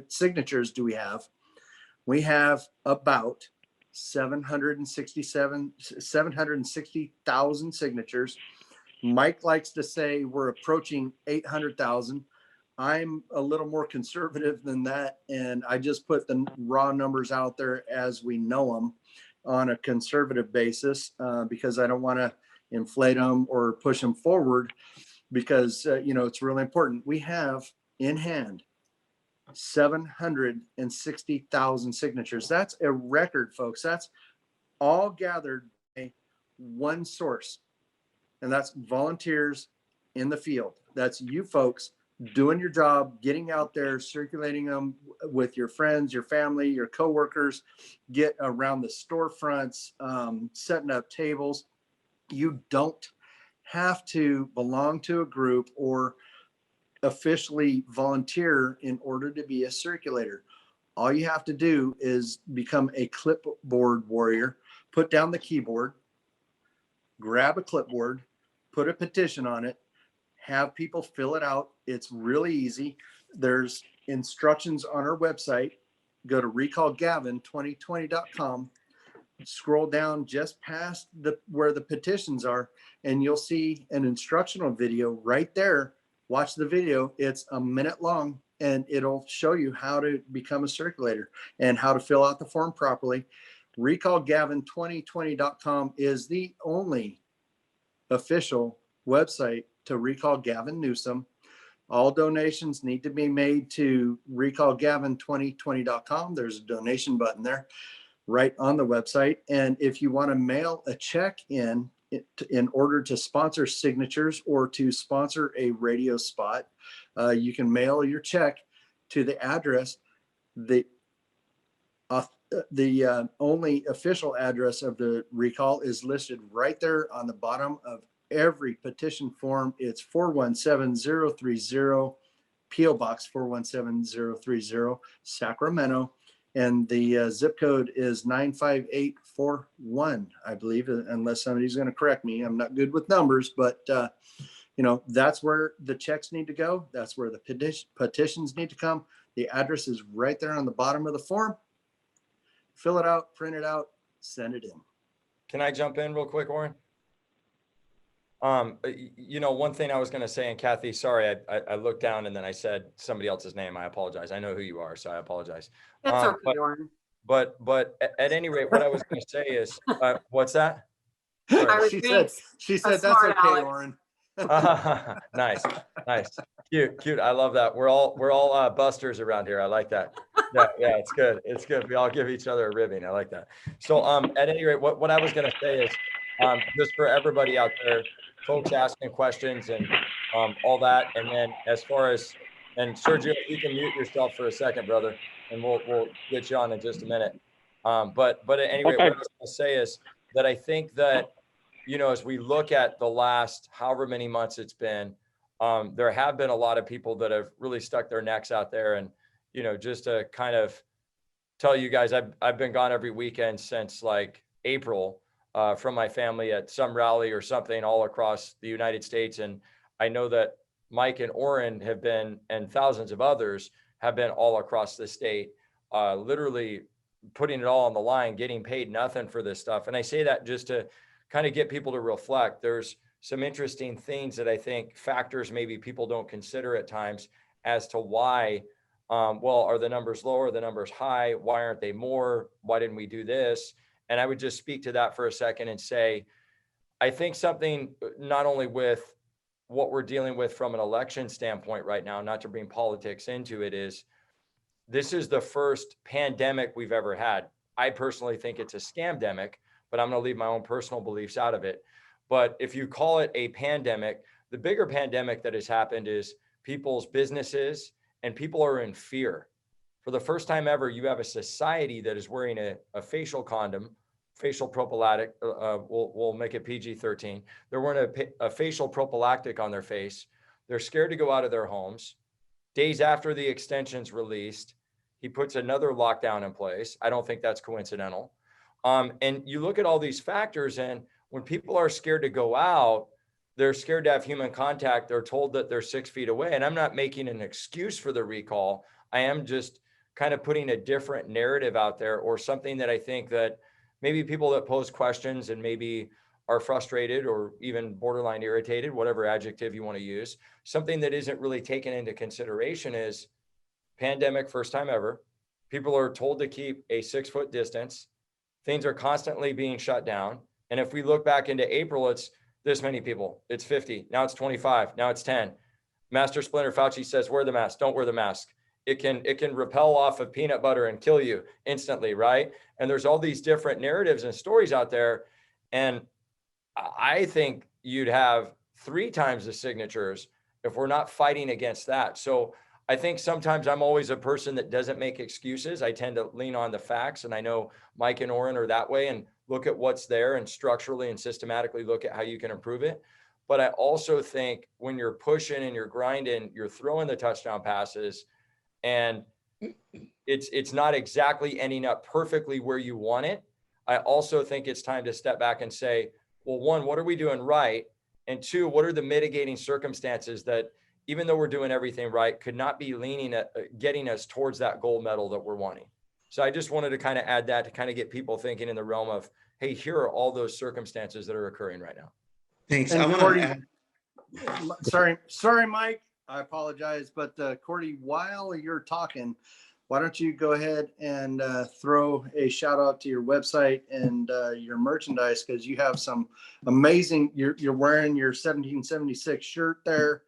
signatures do we have? We have about 760,000 signatures. Mike likes to say we're approaching 800,000. I'm a little more conservative than that, and I just put the raw numbers out there as we know them on a conservative basis, because I don't want to inflate them or push them forward, because it's really important. We have in hand 760,000 signatures. That's a record, folks. That's all gathered by one source, and that's volunteers in the field. That's you folks doing your job, getting out there, circulating them with your friends, your family, your coworkers, get around the storefronts, setting up tables. You don't have to belong to a group or officially volunteer in order to be a circulator. All you have to do is become a clipboard warrior, put down the keyboard, grab a clipboard, put a petition on it, have people fill it out. It's really easy. There's instructions on our website. Go to recallgavin2020.com, scroll down just past where the petitions are, and you'll see an instructional video right there. Watch the video. It's a minute long, and it'll show you how to become a circulator and how to fill out the form properly. Recallgavin2020.com is the only official website to recall Gavin Newsom. All donations need to be made to recallgavin2020.com. There's a donation button there right on the website. And if you want to mail a check in order to sponsor signatures or to sponsor a radio spot, you can mail your check to the address. The only official address of the recall is listed right there on the bottom of every petition form. It's 417030, P.O. Box 417030, Sacramento. And the zip code is 95841, I believe, unless somebody's going to correct me. I'm not good with numbers, but that's where the checks need to go. That's where the petitions need to come. The address is right there on the bottom of the form. Fill it out, print it out, send it in. Can I jump in real quick, Warren? One thing I was going to say, and Kathy, sorry, I looked down and then I said somebody else's name. I apologize. I know who you are, so I apologize. That's okay, Warren. But at any rate, what I was going to say is, what's that? She said that's okay, Alex. Warren. Nice. Cute. I love that. We're all busters around here. I like that. Yeah, it's good. It's good. We all give each other a ribbing. I like that. So at any rate, what I was going to say is, just for everybody out there, folks asking questions and all that. And then as far as, and Sergio, if you can mute yourself for a second, brother, and we'll get you on in just a minute. But at any rate, what I was going to say is that I think that, as we look at the last however many months it's been, there have been a lot of people that have really stuck their necks out there. And, just to kind of tell you guys, I've been gone every weekend since like April from my family at some rally or something all across the United States. And I know that Mike and Orrin have been, and thousands of others have been all across the state, literally putting it all on the line, getting paid nothing for this stuff. And I say that just to kind of get people to reflect. There's some interesting things that I think factors maybe people don't consider at times as to why, are the numbers low? Are the numbers high? Why aren't they more? Why didn't we do this? And I would just speak to that for a second and say, I think something not only with what we're dealing with from an election standpoint right now, not to bring politics into it, is this is the first pandemic we've ever had. I personally think it's a scamdemic, but I'm going to leave my own personal beliefs out of it. But if you call it a pandemic, the bigger pandemic that has happened is people's businesses and people are in fear. For the first time ever, you have a society that is wearing a facial condom, facial prophylactic, we'll make it PG-13. They're wearing a facial prophylactic on their face. They're scared to go out of their homes. Days after the extension's released, he puts another lockdown in place. I don't think that's coincidental. And you look at all these factors, and when people are scared to go out, they're scared to have human contact. They're told that they're 6 feet away. And I'm not making an excuse for the recall. I am just kind of putting a different narrative out there, or something that I think that maybe people that pose questions and maybe are frustrated or even borderline irritated, whatever adjective you want to use, something that isn't really taken into consideration is pandemic, first time ever. People are told to keep a 6-foot distance. Things are constantly being shut down. And if we look back into April, it's this many people, it's 50, now it's 25, now it's 10. Master Splinter Fauci says, wear the mask, don't wear the mask. It can repel off of peanut butter and kill you instantly, right? And there's all these different narratives and stories out there. And I think you'd have 3 times the signatures if we're not fighting against that. So I think sometimes I'm always a person that doesn't make excuses. I tend to lean on the facts, and I know Mike and Orrin are that way, and look at what's there and structurally and systematically look at how you can improve it. But I also think when you're pushing and you're grinding, you're throwing the touchdown passes, and it's not exactly ending up perfectly where you want it. I also think it's time to step back and say, well, one, what are we doing right? And two, what are the mitigating circumstances that, even though we're doing everything right, could not be leaning at getting us towards that gold medal that we're wanting? So I just wanted to kind of add that to kind of get people thinking in the realm of, hey, here are all those circumstances that are occurring right now. Thanks. And I want Cordy- to add, Sorry, Mike. I apologize, but Cordy, while you're talking, why don't you go ahead and throw a shout out to your website and your merchandise, because you have some amazing. You're wearing your 1776 shirt there.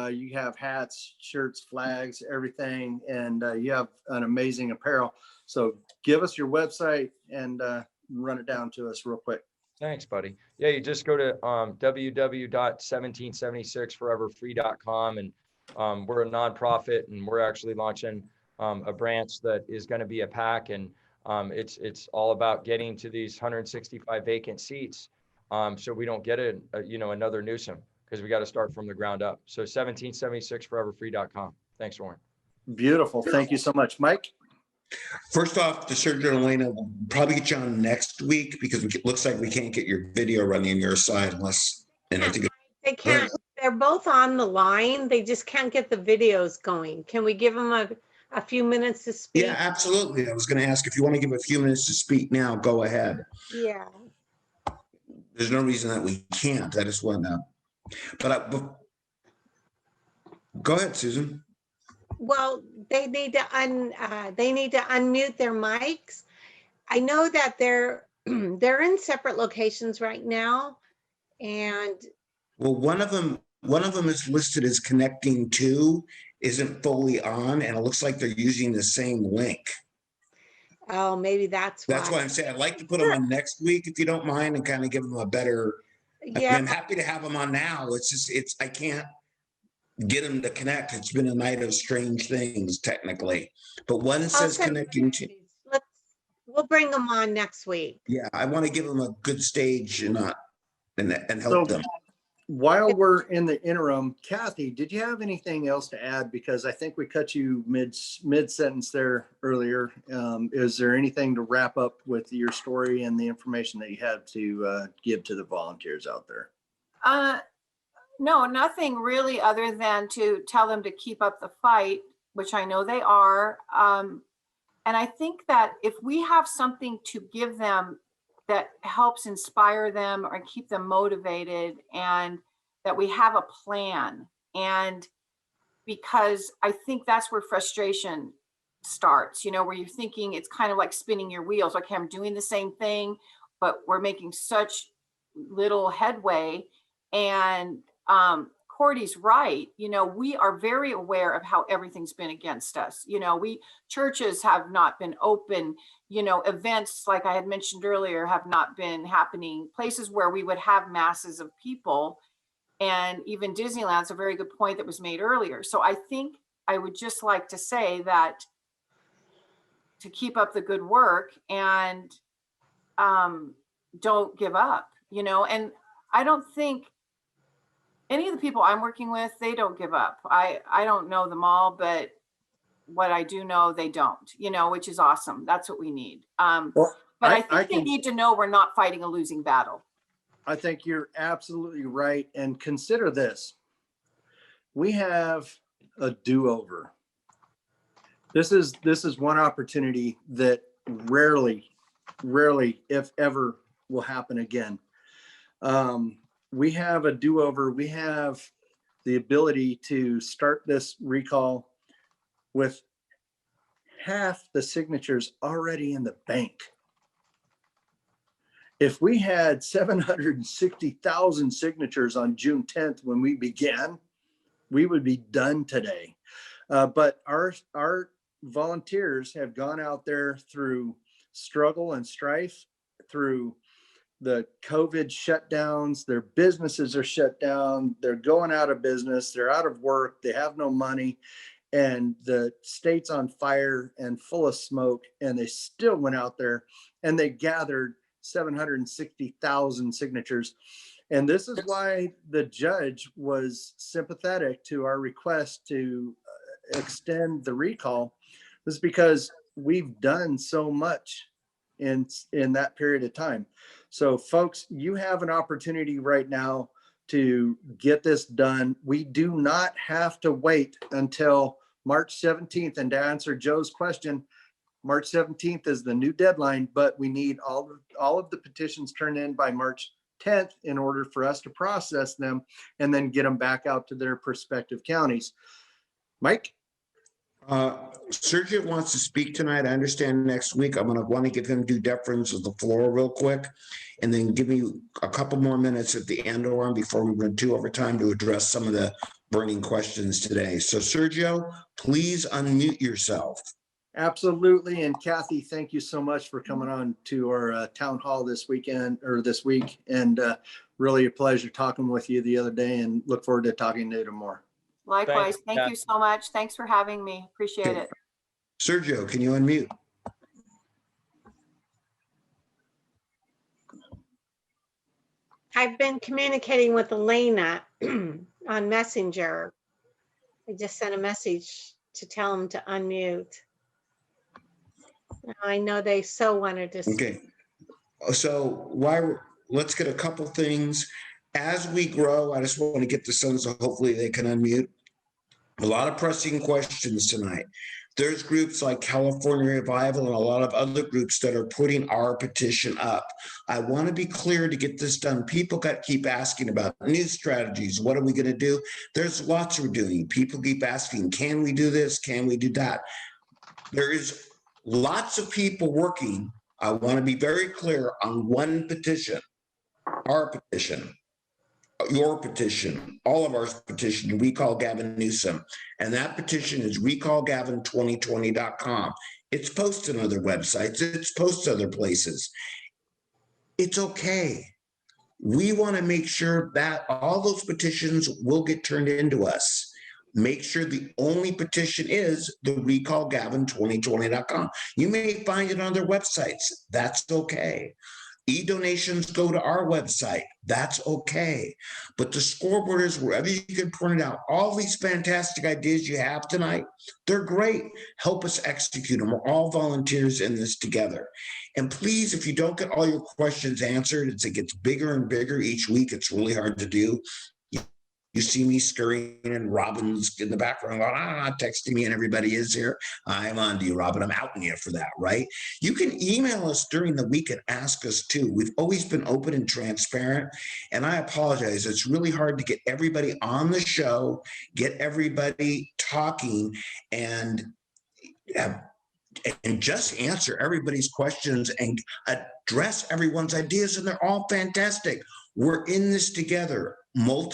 You have hats, shirts, flags, everything, and you have an amazing apparel. So give us your website and run it down to us real quick. Thanks, buddy. Yeah, you just go to www.1776foreverfree.com, and we're a nonprofit, and we're actually launching a branch that is going to be a pack, and it's all about getting to these 165 vacant seats, so we don't get another Newsom, because we got to start from the ground up. So 1776foreverfree.com. Thanks, Warren. Beautiful. Thank you so much, Mike. first off, the Sergio and Elena will probably get you on next week because it looks like we can't get your video running on your side unless, and I think They can't, they're both on the line. They just can't get the videos going. Can we give them a few minutes to speak? yeah, absolutely. I was going to ask if you want to give a few minutes to speak now, go ahead. Yeah. There's no reason that we can't. I just want to, but go ahead, Susan. Well, they need to unmute their mics. I know that they're in separate locations right now, and Well, one of them is listed as connecting to, isn't fully on, and it looks like they're using the same link. oh, maybe that's why. That's why I'm saying I'd like to put them on next week if you don't mind, and kind of give them a better. Yeah. I'm happy to have them on now. It's just I can't get them to connect. It's been a night of strange things technically, but one says connecting to. We'll bring them on next week. Yeah, I want to give them a good stage and help them. While we're in the interim, Kathy, did you have anything else to add? Because I think we cut you mid sentence there earlier. Is there anything to wrap up with your story and the information that you had to give to the volunteers out there? No, nothing really, other than to tell them to keep up the fight, which I know they are. And I think that if we have something to give them that helps inspire them or keep them motivated, and that we have a plan, and because I think that's where frustration starts, where you're thinking it's kind of like spinning your wheels. Okay, I'm doing the same thing, but we're making such little headway. And Cordy's right. We are very aware of how everything's been against us. Churches have not been open. Events, like I had mentioned earlier, have not been happening. Places where we would have masses of people, and even Disneyland's a very good point that was made earlier. So I think I would just like to say that to keep up the good work, and don't give up, and I don't think any of the people I'm working with, they don't give up. I don't know them all, but what I do know, they don't, which is awesome. That's what we need. But I think they need to know we're not fighting a losing battle. I think you're absolutely right. And consider this. We have a do-over. This is one opportunity that rarely, if ever, will happen again. We have a do-over. We have the ability to start this recall with half the signatures already in the bank. If we had 760,000 signatures on June 10th when we began, we would be done today. But our volunteers have gone out there through struggle and strife, through the COVID shutdowns. Their businesses are shut down. They're going out of business. They're out of work. They have no money. And the state's on fire and full of smoke. And they still went out there and they gathered 760,000 signatures. And this is why the judge was sympathetic to our request to extend the recall, is because we've done so much in that period of time. So folks, you have an opportunity right now to get this done. We do not have to wait until March 17th. And to answer Joe's question, March 17th is the new deadline, but we need all of the petitions turned in by March 10th in order for us to process them and then get them back out to their respective counties. Mike? Sergio wants to speak tonight. I understand next week. I'm going to want to give him due deference of the floor real quick, and then give me a couple more minutes at the end or before we run 2 overtime to address some of the burning questions today. So Sergio, please unmute yourself. Absolutely. And Kathy, thank you so much for coming on to our town hall this weekend or this week. And really a pleasure talking with you the other day, and look forward to talking to you more. Likewise. Thanks, Thank Kat. you so much. Thanks for having me. Appreciate it. Sergio, can you unmute? I've been communicating with Elena on Messenger. I just sent a message to tell him to unmute. I know they so wanted to. Okay. So let's get a couple things. As we grow, I just want to get the sons, so hopefully they can unmute. A lot of pressing questions tonight. There's groups like California Revival and a lot of other groups that are putting our petition up. I want to be clear to get this done. People keep asking about new strategies. What are we going to do? There's lots we're doing. People keep asking, can we do this? Can we do that? There is lots of people working. I want to be very clear on one petition, our petition, your petition, all of our petition, Recall Gavin Newsom. And that petition is recallgavin2020.com. It's posted on other websites. It's posted other places. It's okay. We want to make sure that all those petitions will get turned into us. Make sure the only petition is the recallgavin2020.com. You may find it on their websites. That's okay. E-donations go to our website. That's okay. But the scoreboard is wherever you can print it out. All these fantastic ideas you have tonight, they're great. Help us execute them. We're all volunteers in this together. And please, if you don't get all your questions answered, it gets bigger and bigger each week. It's really hard to do. You see me scurrying and Robin's in the background going, texting me, and everybody is here. I'm on to you, Robin. I'm outing you for that, right? You can email us during the week and ask us too. We've always been open and transparent. And I apologize. It's really hard to get everybody on the show, get everybody talking, and just answer everybody's questions and address everyone's ideas. And they're all fantastic. We're in this together. One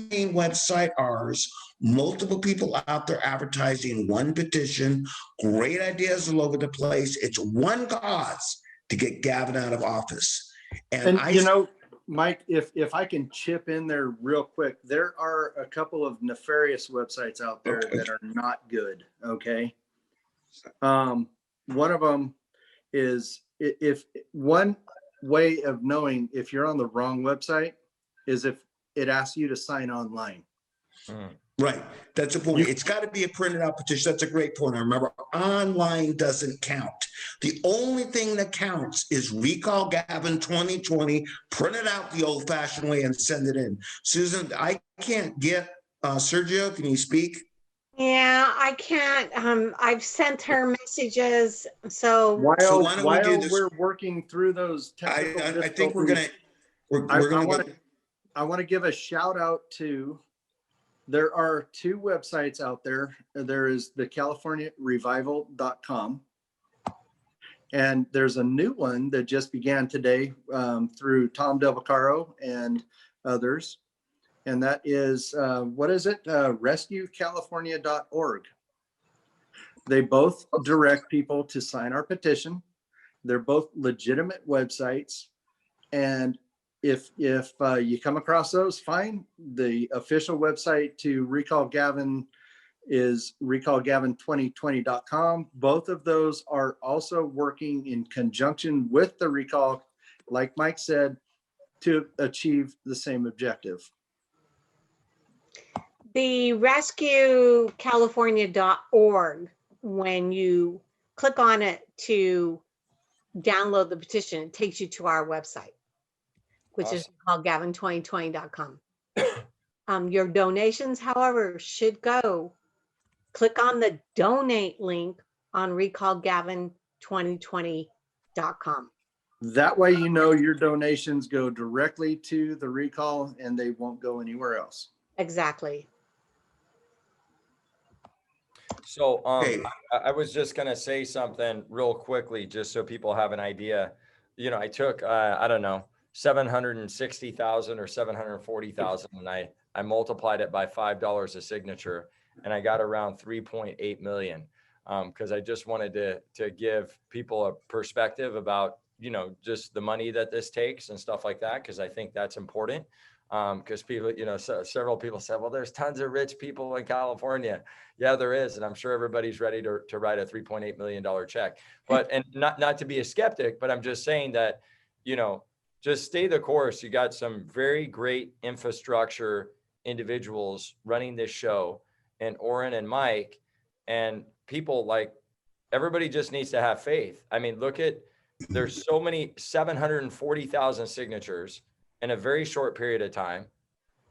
main website, ours, multiple people out there advertising one petition, great ideas all over the place. It's one cause to get Gavin out of office. And Mike, if I can chip in there real quick, there are a couple of nefarious websites out there that are not good. Okay. One of them is, if one way of knowing if you're on the wrong website is if it asks you to sign online. Right. That's a point. It's got to be a printed out petition. That's a great point. I remember online doesn't count. The only thing that counts is Recall Gavin 2020, print it out the old fashioned way and send it in. Susan, I can't get Sergio. Can you speak? Yeah, I can't. I've sent her messages. So while we we're working through those technical I think we're gonna I want to give a shout out to, there are 2 websites out there. There is the CaliforniaRevival.com. And there's a new one that just began today through Tom Del Vaccaro and others. And that is, rescuecalifornia.org. They both direct people to sign our petition. They're both legitimate websites. And if you come across those, fine. The official website to Recall Gavin is recallgavin2020.com. Both of those are also working in conjunction with the recall, like Mike said, to achieve the same objective. the rescuecalifornia.org, when you click on it to download the petition. It takes you to our website, which is Awesome. called Gavin2020.com. Your donations, however, should go, click on the donate link on recallgavin2020.com. That way, you know, your donations go directly to the recall and they won't go anywhere else. Exactly. So Okay. I was just gonna say something real quickly, just so people have an idea. You know, I took I don't know, 760,000 or 740,000, and I multiplied it by $5 a signature, and I got around 3.8 million. Because I just wanted to give people a perspective about, you know, just the money that this takes and stuff like that, because I think that's important. Because people, you know, several people said, well, there's tons of rich people in California. Yeah, there is. And I'm sure everybody's ready to write a $3.8 million check. But, and not to be a skeptic, but I'm just saying that, you know, just stay the course. You got some very great infrastructure individuals running this show, and Oren and Mike, and people like, everybody just needs to have faith. I mean, look at, there's so many, 740,000 signatures in a very short period of time,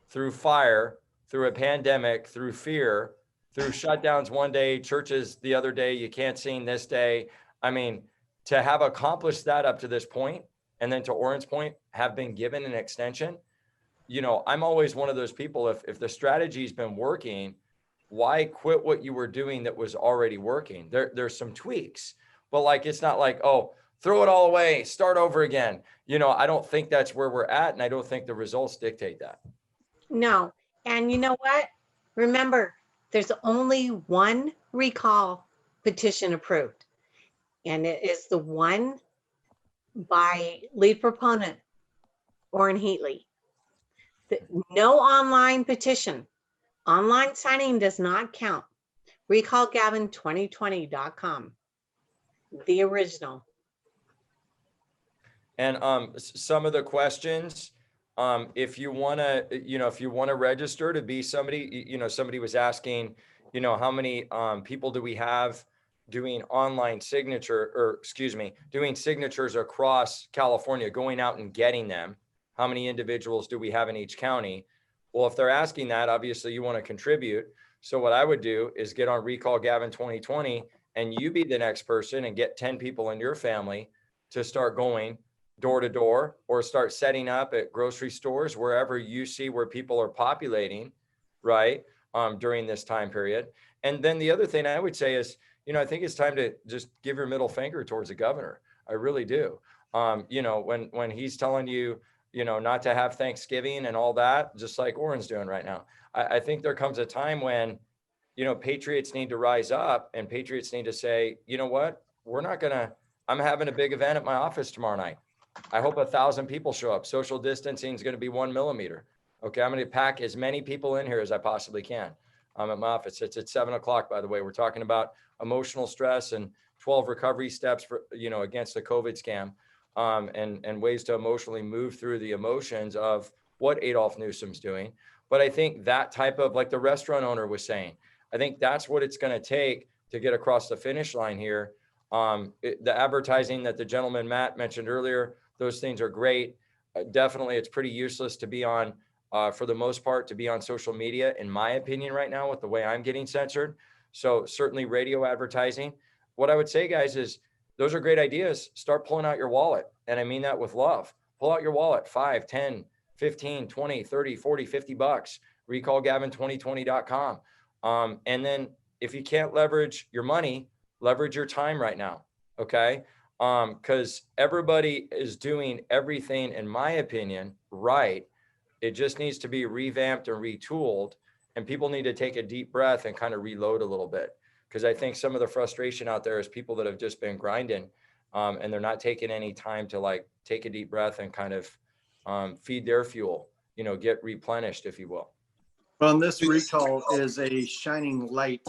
through fire, through a pandemic, through fear, through shutdowns one day, churches the other day, you can't sing this day. I mean, to have accomplished that up to this point, and then to Oren's point, have been given an extension, you know, I'm always one of those people, if the strategy's been working, why quit what you were doing that was already working? There's some tweaks, but like, it's not like, oh, throw it all away, start over again. You know, I don't think that's where we're at. And I don't think the results dictate that. No. And you know what? Remember, there's only one recall petition approved, and it is the one by lead proponent, Orrin Heatley. No online petition. Online signing does not count. Recallgavin2020.com. The original. And some of the questions, if you want to, you know, if you want to register to be somebody, you know, somebody was asking, you know, how many people do we have doing online signature, or excuse me, doing signatures across California, going out and getting them? How many individuals do we have in each county? Well, if they're asking that, obviously you want to contribute. So what I would do is get on Recall Gavin 2020, and you be the next person and get 10 people in your family to start going door to door, or start setting up at grocery stores, wherever you see where people are populating, right, during this time period. And then the other thing I would say is, you know, I think it's time to just give your middle finger towards the governor. I really do. You know, when he's telling you, you know, not to have Thanksgiving and all that, just like Oren's doing right now. I think there comes a time when, you know, patriots need to rise up, and patriots need to say, you know what, we're not gonna, I'm having a big event at my office tomorrow night. I hope 1,000 people show up. Social distancing is going to be 1 millimeter. Okay. I'm going to pack as many people in here as I possibly can. I'm at my office. It's at 7 o'clock, by the way. We're talking about emotional stress and 12 recovery steps for, you know, against the COVID scam, and ways to emotionally move through the emotions of what Adolf Newsom's doing. But I think that type of, like the restaurant owner was saying, I think that's what it's going to take to get across the finish line here. The advertising that the gentleman Matt mentioned earlier, those things are great. Definitely, it's pretty useless to be on, for the most part, to be on social media, in my opinion, right now, with the way I'm getting censored. So certainly radio advertising. What I would say, guys, is those are great ideas. Start pulling out your wallet. And I mean that with love. Pull out your wallet, 5, 10, 15, 20, 30, 40, 50 bucks. Recallgavin2020.com. And then if you can't leverage your money, leverage your time right now. Okay. Because everybody is doing everything, in my opinion, right. It just needs to be revamped and retooled, and people need to take a deep breath and kind of reload a little bit. Because I think some of the frustration out there is people that have just been grinding, and they're not taking any time to like take a deep breath and kind of feed their fuel, you know, get replenished, if you will. Well, this recall is a shining light,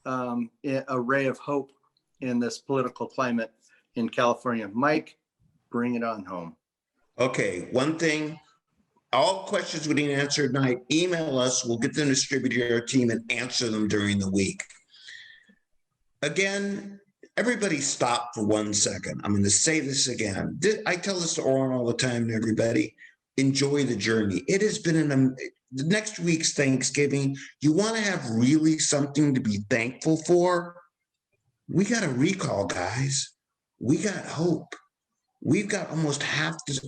a ray of hope in this political climate in California. Mike, bring it on home. Okay, one thing, all questions we didn't answer tonight, email us. We'll get them distributed to our team and answer them during the week. Again, Everybody stop for 1 second. I'm going to say this again. I tell this to Oren all the time, to everybody. Enjoy the journey. It has been the next week's Thanksgiving. You want to have really something to be thankful for? We got a recall, guys. We got hope. We've got almost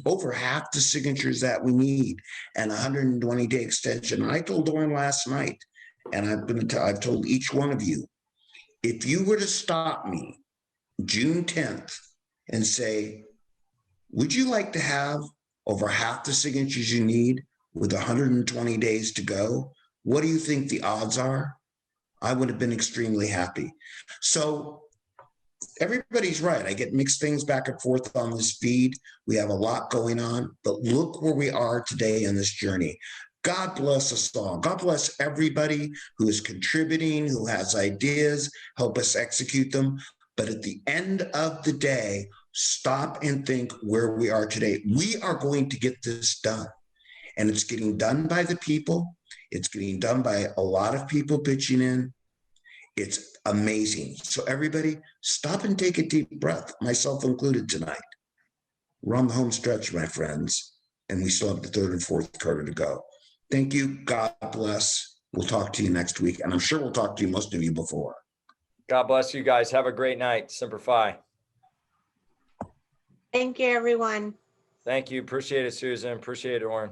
over half the signatures that we need, and 120-day extension. I told Oren last night, and I've told each one of you, if you were to stop me June 10th and say, would you like to have over half the signatures you need with 120 days to go? What do you think the odds are? I would have been extremely happy. So everybody's right. I get mixed things back and forth on this feed. We have a lot going on, but look where we are today in this journey. God bless us all. God bless everybody who is contributing, who has ideas, help us execute them. But at the end of the day, stop and think where we are today. We are going to get this done. And it's getting done by the people. It's getting done by a lot of people pitching in. It's amazing. So everybody, stop and take a deep breath, myself included tonight. We're on the home stretch, my friends, and we still have the third and fourth quarter to go. Thank you. God bless. We'll talk to you next week. And I'm sure we'll talk to you, most of you, before. God bless you guys. Have a great night. Semper Fi. Thank you, everyone. Thank you. Appreciate it, Susan. Appreciate it, Oren.